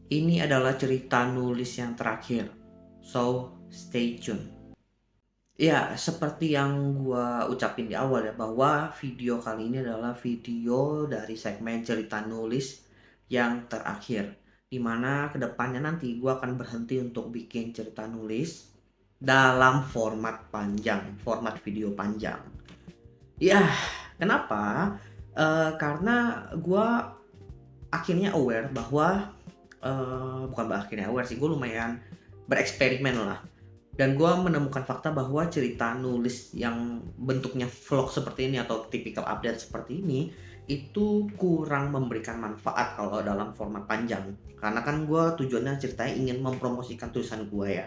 Ini adalah cerita nulis yang terakhir, so stay tune. Ya, seperti yang gua ucapin di awal ya, bahwa video kali ini adalah video dari segmen cerita nulis yang terakhir. Dimana kedepannya nanti gua akan berhenti untuk bikin cerita nulis dalam format panjang, format video panjang. Ya, kenapa? Karena gua akhirnya aware bahwa bukan akhirnya aware sih, gue lumayan bereksperimen lah. Dan gue menemukan fakta bahwa cerita nulis yang bentuknya vlog seperti ini atau typical update seperti ini itu kurang memberikan manfaat kalau dalam format panjang. Karena kan gue tujuannya ceritanya ingin mempromosikan tulisan gue ya.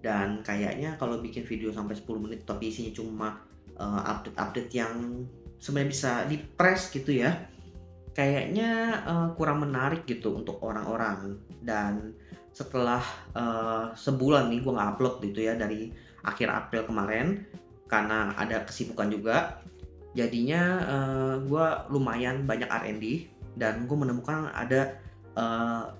Dan kayaknya kalau bikin video sampai 10 menit tapi isinya cuma update-update yang sebenarnya bisa di press gitu ya, kayaknya kurang menarik gitu untuk orang-orang. Dan setelah sebulan nih gue nggak upload gitu ya, dari akhir April kemarin, karena ada kesibukan juga, jadinya gue lumayan banyak R&D dan gue menemukan ada uh,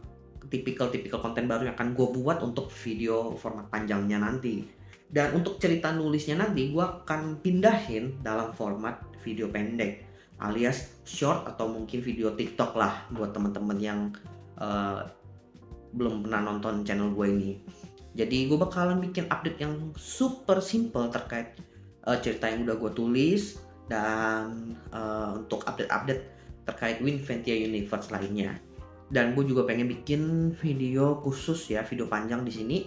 tipikal konten baru yang akan gue buat untuk video format panjangnya nanti. Dan untuk cerita nulisnya nanti gue akan pindahin dalam format video pendek alias short atau mungkin video TikTok lah buat teman-teman yang uh, belum pernah nonton channel gue ini. Jadi gue bakalan bikin update yang super simple terkait cerita yang udah gue tulis dan untuk update-update terkait Winventia Universe lainnya. Dan gue juga pengen bikin video khusus ya, video panjang di sini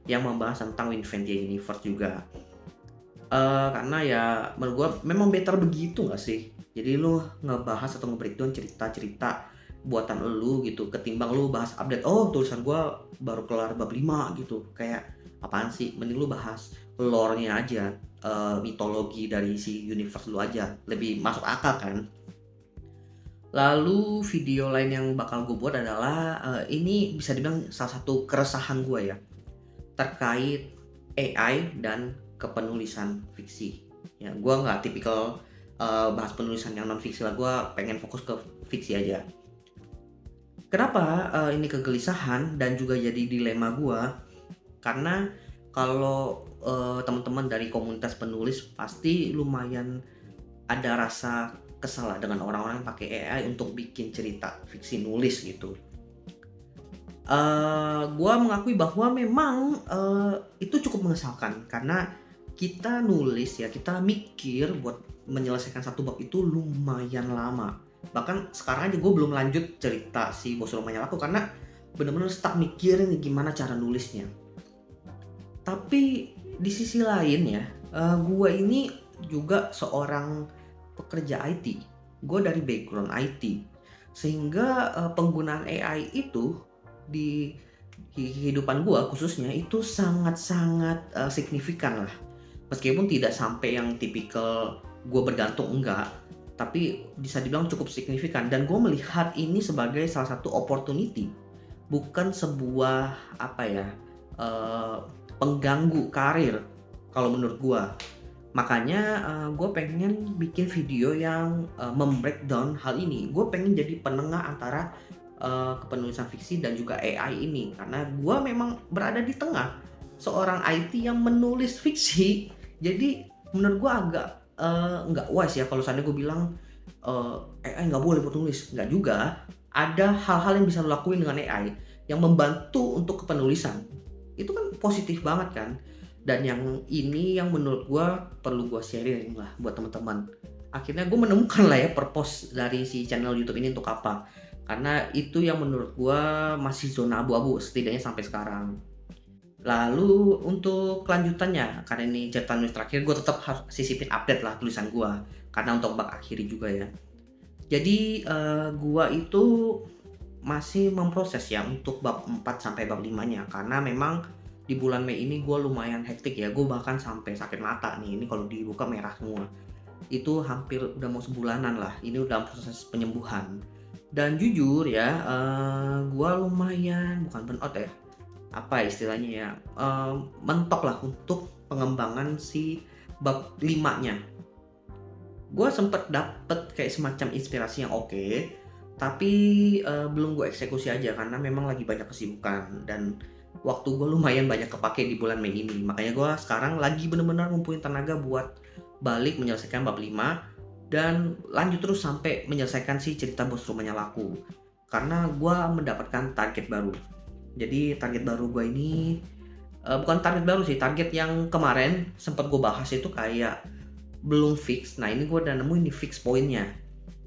yang membahas tentang Winventia Universe juga. Karena ya menurut gue memang better begitu gak sih? Jadi lu ngebahas atau nge-breakdown cerita-cerita buatan lu gitu, ketimbang lu bahas update, oh tulisan gue baru kelar bab 5 gitu. Kayak apaan sih? Mending lu bahas lore-nya aja, mitologi dari si universe lu aja. Lebih masuk akal kan? Lalu video lain yang bakal gue buat adalah ini bisa dibilang salah satu keresahan gue ya, terkait AI dan kepenulisan fiksi. Ya, gue nggak tipikal bahas penulisan yang non fiksi lah, gue pengen fokus ke fiksi aja. Kenapa ini kegelisahan dan juga jadi dilema gue? Karena kalau teman-teman dari komunitas penulis pasti lumayan ada rasa kesal dengan orang-orang yang pakai AI untuk bikin cerita fiksi nulis gitu. Gue mengakui bahwa memang itu cukup mengesalkan karena kita nulis ya, kita mikir buat menyelesaikan satu bab itu lumayan lama. Bahkan sekarang aja gue belum lanjut cerita si Bos Rumahnya Laku karena bener-bener stuck mikirin nih gimana cara nulisnya. Tapi di sisi lain ya, gue ini juga seorang pekerja IT. Gue dari background IT. Sehingga penggunaan AI itu di kehidupan gue khususnya itu sangat-sangat signifikan lah. Meskipun tidak sampai yang tipikal gue bergantung, enggak, tapi bisa dibilang cukup signifikan. Dan gue melihat ini sebagai salah satu opportunity, bukan sebuah apa ya, pengganggu karir kalau menurut gue. Makanya gue pengen bikin video yang membreakdown hal ini. Gue pengen jadi penengah antara kepenulisan fiksi dan juga AI ini, karena gue memang berada di tengah seorang IT yang menulis fiksi. Jadi menurut gue agak nggak wise ya kalau seandainya gue bilang AI nggak boleh buat nulis. Nggak juga. Ada hal-hal yang bisa lo lakuin dengan AI yang membantu untuk kepenulisan. Itu kan positif banget kan. Dan yang ini yang menurut gue perlu gue sharing lah buat teman-teman. Akhirnya gue menemukan lah ya purpose dari si channel YouTube ini untuk apa. Karena itu yang menurut gue masih zona abu-abu setidaknya sampai sekarang. Lalu untuk kelanjutannya, karena ini cerita nulis terakhir, gue tetap harus sisipin update lah tulisan gue. Karena untuk bab akhiri juga ya. Jadi gue itu masih memproses ya untuk bab 4 sampai bab 5-nya. Karena memang di bulan Mei ini gue lumayan hektik ya. Gue bahkan sampai sakit mata nih. Ini kalau dibuka merah semua. Itu hampir udah mau sebulanan lah. Ini udah proses penyembuhan. Dan jujur ya, gue lumayan, bukan burnout ya, apa istilahnya ya, mentok lah untuk pengembangan si bab 5-nya. Gue sempet dapet kayak semacam inspirasi yang oke, Tapi, belum gue eksekusi aja karena memang lagi banyak kesibukan dan waktu gue lumayan banyak kepake di bulan Mei ini. Makanya gue sekarang lagi bener-bener ngumpulin tenaga buat balik menyelesaikan bab 5 dan lanjut terus sampai menyelesaikan si cerita Bos Rumahnya Laku. Karena gue mendapatkan target baru. Jadi target baru gue ini, bukan target baru sih, target yang kemarin sempat gue bahas itu kayak belum fix. Nah ini gue udah nemu ini fix poinnya.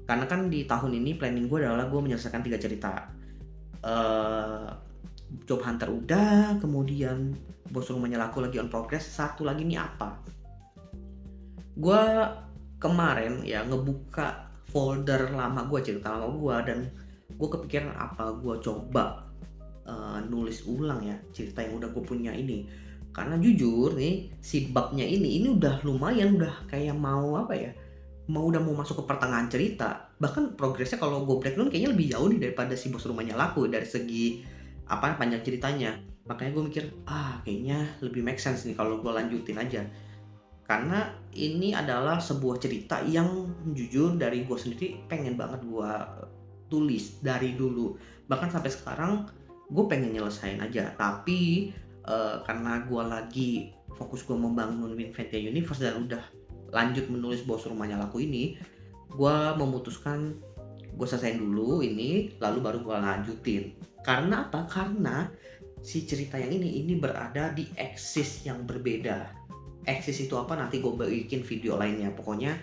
Karena kan di tahun ini planning gue adalah gue menyelesaikan 3 cerita. Job Hunter udah, kemudian Bos Rumahnya Laku lagi on progress, satu lagi nih apa? Gue kemarin ya ngebuka folder lama gue, cerita lama gue, dan gue kepikiran apa gue coba nulis ulang ya cerita yang udah gue punya ini. Karena jujur nih si babnya ini udah lumayan, udah kayak mau apa ya, udah mau masuk ke pertengahan cerita. Bahkan progresnya kalau gue breakdown kayaknya lebih jauh nih daripada si Bos Rumahnya Laku dari segi apa panjang ceritanya. Makanya gue mikir kayaknya lebih make sense nih kalau gue lanjutin aja. Karena ini adalah sebuah cerita yang jujur dari gue sendiri pengen banget gue tulis dari dulu. Bahkan sampai sekarang gue pengen nyelesain aja. Tapi karena gue lagi fokus gue membangun Winventia Universe dan udah lanjut menulis Bos Rumahnya Laku ini, gue memutuskan gue selesaiin dulu ini, lalu baru gue lanjutin. Karena apa? Karena si cerita yang ini berada di axis yang berbeda. Axis itu apa? Nanti gue bikin video lainnya. Pokoknya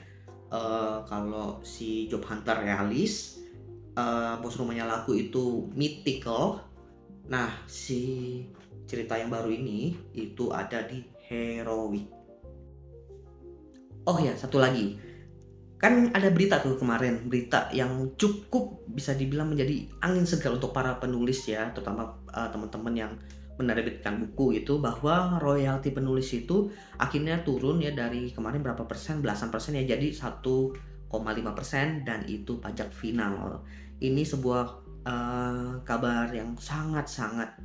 kalau si Job Hunter realis, Bos Rumahnya Laku itu mythical. Nah, si cerita yang baru ini itu ada di heroic. Oh ya, satu lagi. Kan ada berita tuh kemarin, berita yang cukup bisa dibilang menjadi angin segar untuk para penulis ya, terutama teman-teman yang menerbitkan buku itu, bahwa royalti penulis itu akhirnya turun ya dari kemarin berapa persen, belasan persen ya, jadi 1,5% dan itu pajak final. Ini sebuah kabar yang sangat-sangat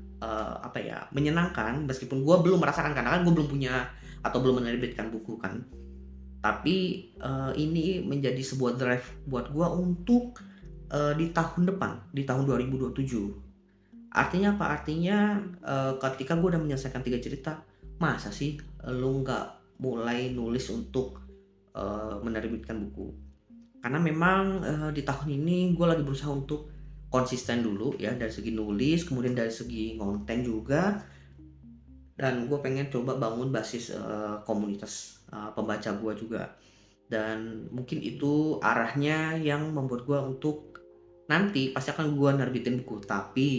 apa ya, menyenangkan, meskipun gue belum merasakan karena kan gue belum punya atau belum menerbitkan buku kan. Tapi ini menjadi sebuah drive buat gue untuk di tahun depan, di tahun 2027. Artinya apa? Artinya ketika gue udah menyelesaikan 3 cerita, masa sih lu nggak mulai nulis untuk menerbitkan buku? Karena memang di tahun ini gue lagi berusaha untuk konsisten dulu ya, dari segi nulis, kemudian dari segi konten juga. Dan gue pengen coba bangun basis komunitas pembaca gue juga. Dan mungkin itu arahnya yang membuat gue untuk nanti pasti akan gue nerbitin buku. Tapi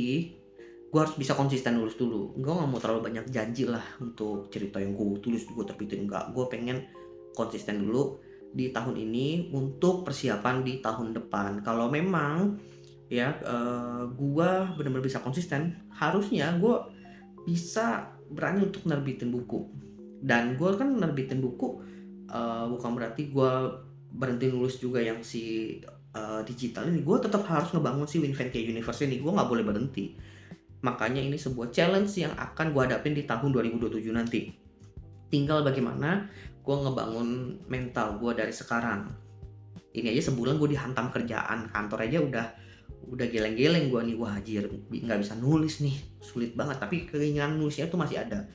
gue harus bisa konsisten nulis dulu. Gue gak mau terlalu banyak janji lah untuk cerita yang gue tulis gue terbitin. Enggak, gue pengen konsisten dulu di tahun ini untuk persiapan di tahun depan. Kalau memang ya gue benar-benar bisa konsisten, harusnya gue bisa berani untuk nerbitin buku. Dan gue kan nerbitin buku bukan berarti gue berhenti nulis juga yang si digital ini. Gue tetap harus ngebangun si Winventia Universe ini, gue gak boleh berhenti. Makanya ini sebuah challenge yang akan gue hadapin di tahun 2027 nanti. Tinggal bagaimana gue ngebangun mental gue dari sekarang. Ini aja sebulan gue dihantam kerjaan kantor aja udah geleng-geleng gue nih, wah anjir nggak bisa nulis nih, sulit banget. Tapi keinginan nulisnya itu masih ada,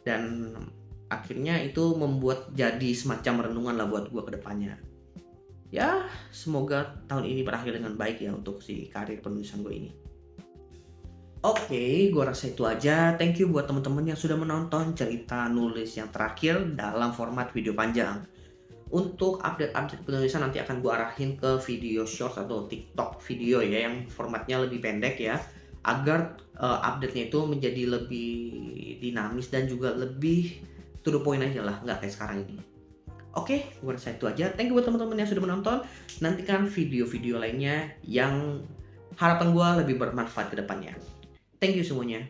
dan akhirnya itu membuat jadi semacam renungan lah buat gue ke depannya. Ya semoga tahun ini berakhir dengan baik ya untuk si karir penulisan gue ini. Oke, gue rasa itu aja. Thank you buat teman-teman yang sudah menonton cerita nulis yang terakhir dalam format video panjang. Untuk update-update penulisan nanti akan gue arahin ke video short atau TikTok video ya, yang formatnya lebih pendek ya, agar update-nya itu menjadi lebih dinamis dan juga lebih to the point aja lah, nggak kayak sekarang ini. Oke, gue rasa itu aja. Thank you buat teman-teman yang sudah menonton. Nantikan video-video lainnya yang harapan gue lebih bermanfaat ke depannya. Thank you semuanya.